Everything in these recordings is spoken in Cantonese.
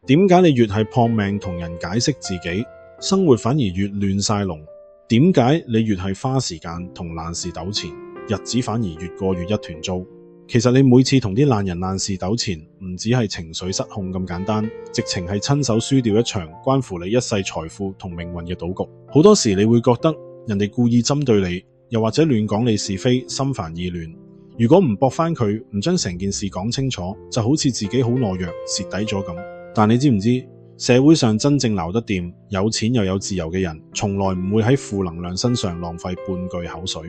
點解你越係撲命同人解釋自己，生活反而越亂晒龍？點解你越係花時間同爛事糾纏，日子反而越過越一團糟？其實你每次同啲爛人爛事糾纏，唔只係情緒失控咁簡單，直情係親手輸掉一場關乎你一世財富同命運嘅賭局。好多時你會覺得人哋故意針對你，又或者亂講你是非，心煩意亂。如果唔駁返佢，唔將成件事講清楚，就好似自己好懦弱，蝕底咗咁。但你知唔知，社會上真正鬧得掂、有錢又有自由嘅人，從來唔會喺負能量身上浪費半句口水。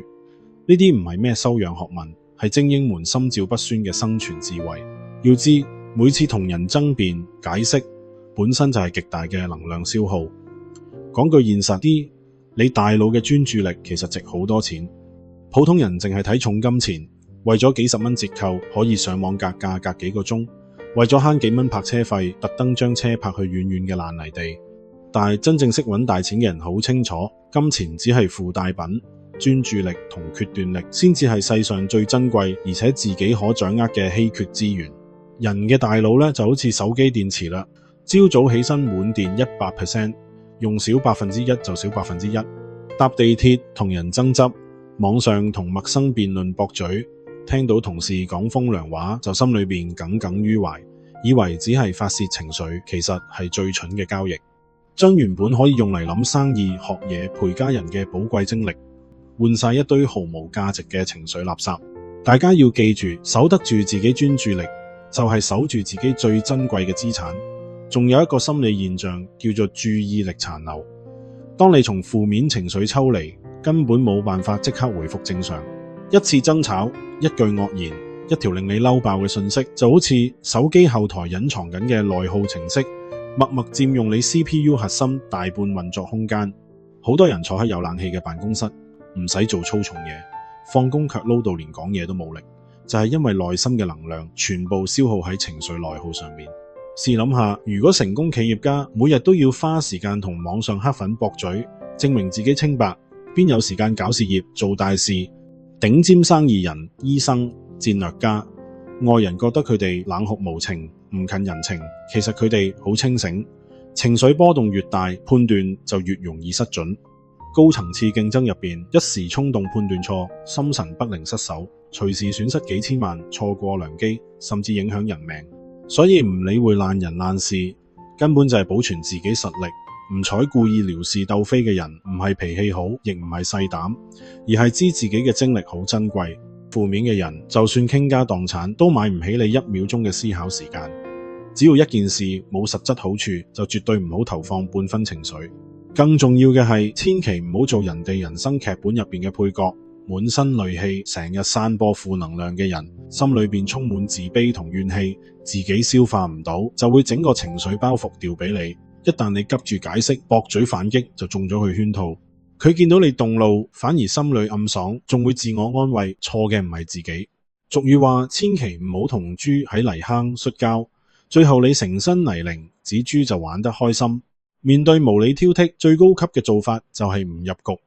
呢啲唔係咩修養學問，係精英們心照不宣嘅生存智慧。要知每次同人爭辯解釋，本身就係極大嘅能量消耗。講句現實啲，你大腦嘅專注力其實值好多錢。普通人淨係睇重金錢，為咗幾十蚊折扣可以上網格價隔幾個鐘，為咗慳幾蚊泊車費，特登將車泊去遠遠嘅爛泥地。但係真正識揾大錢嘅人好清楚，金錢只係附帶品，專注力同決斷力先至係世上最珍貴而且自己可掌握嘅稀缺資源。人嘅大腦呢就好似手機電池啦，朝早起身滿電 100%， 用少1%就少1%。搭地鐵同人爭執，網上同陌生辯論駁嘴，聽到同事講風涼話就心裏邊耿耿於懷，以為只係發洩情緒，其實係最蠢嘅交易。將原本可以用嚟諗生意、學嘢、陪家人嘅寶貴精力，換晒一堆毫無價值嘅情緒垃圾。大家要記住，守得住自己專注力，就係守住自己最珍貴嘅資產。仲有一個心理現象叫做注意力殘留。當你從負面情緒抽離，根本冇辦法即刻回復正常。一次爭吵，一句惡言，一條令你嬲爆嘅訊息，就好似手機後台隱藏緊嘅內耗程式，默默佔用你 CPU 核心大半運作空間。好多人坐喺有冷氣嘅辦公室，唔使做粗重嘢，放工卻撈到連講嘢都冇力，就係因為內心嘅能量全部消耗喺情緒內耗上面。試諗下，如果成功企業家每日都要花時間同網上黑粉駁嘴，證明自己清白，邊有時間搞事業做大事？頂尖生意人、醫生、戰略家，外人覺得佢哋冷酷無情、唔近人情，其實佢哋好清醒。情緒波動越大，判斷就越容易失準。高層次競爭入邊，一時衝動判斷錯，心神不寧失手，隨時損失幾千萬，錯過良機，甚至影響人命。所以唔理會爛人爛事，根本就係保存自己實力。唔睬故意撩事鬥非嘅人，唔係脾氣好，亦唔係細膽，而係知自己嘅精力好珍貴。負面嘅人，就算傾家蕩產，都買唔起你1秒鐘嘅思考時間。只要一件事冇實質好處，就絕對唔好投放半分情緒。更重要嘅係，千祈唔好做人哋人生劇本入邊嘅配角，滿身戾氣，成日散播負能量嘅人，心裏邊充滿自卑同怨氣，自己消化唔到，就會整個情緒包袱掉俾你。一旦你急住解釋、駁嘴反擊，就中咗佢圈套。佢見到你動怒，反而心裏暗爽，仲會自我安慰，錯嘅唔係自己。俗語話，千祈唔好同豬喺泥坑摔跤，最後你成身泥濘，隻豬就玩得開心。面對無理挑剔，最高級嘅做法就係唔入局，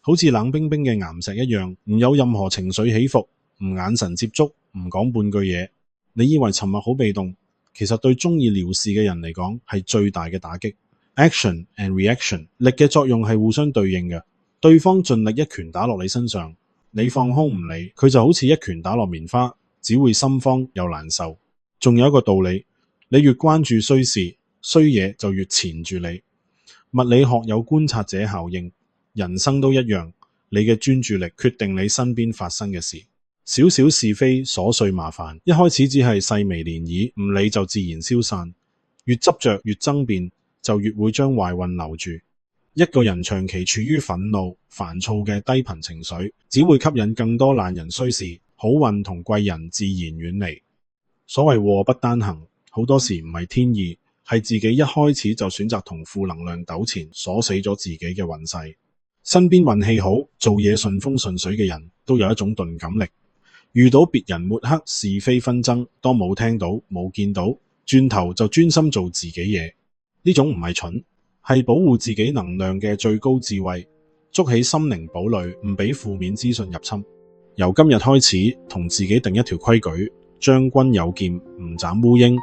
好似冷冰冰嘅岩石一樣，唔有任何情緒起伏，唔眼神接觸，唔講半句嘢。你以為沉默好被動，其實對中意撩事嘅人嚟講係最大嘅打擊。Action and reaction 力嘅作用係互相對應嘅，對方盡力一拳打落你身上，你放空唔理，佢就好似一拳打落棉花，只會心慌又難受。仲有一個道理，你越關注衰事，衰嘢就越纏住你。物理學有觀察者效應，人生都一樣，你嘅專注力決定你身邊發生嘅事。小小是非瑣碎麻煩，一開始只係細微漣漪，唔理就自然消散。越執着越爭辯，就越會將壞運留住。一個人長期處於憤怒、煩躁嘅低頻情緒，只會吸引更多爛人衰事，好運同貴人自然遠離。所謂禍不單行，好多時唔係天意，係自己一開始就選擇同負能量糾纏，鎖死咗自己嘅運勢。身邊運氣好、做嘢順風順水嘅人都有一種鈍感力，遇到別人抹黑是非紛爭，當冇聽到冇見到，轉頭就專心做自己嘢。呢種唔係蠢，係保護自己能量嘅最高智慧。築起心靈堡壘，唔俾負面資訊入侵。由今日開始，同自己定一條規矩：將軍有劍，唔斬烏蠅；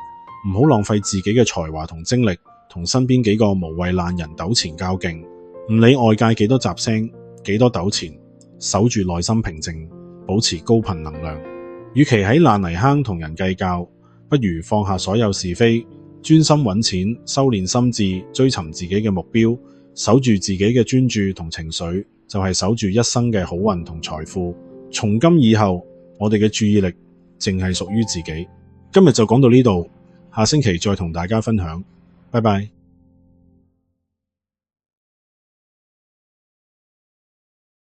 唔好浪費自己嘅才華同精力，同身邊幾個無謂爛人糾纏較勁，唔理外界幾多雜聲，幾多糾纏，守住內心平靜，保持高頻能量。與其喺爛泥坑同人計較，不如放下所有是非，專心揾錢，修煉心智，追尋自己嘅目標，守住自己嘅專注同情緒，就係守住一生嘅好運同財富。從今以後，我哋嘅注意力淨係屬於自己。今日就講到呢度，下星期再同大家分享，拜拜。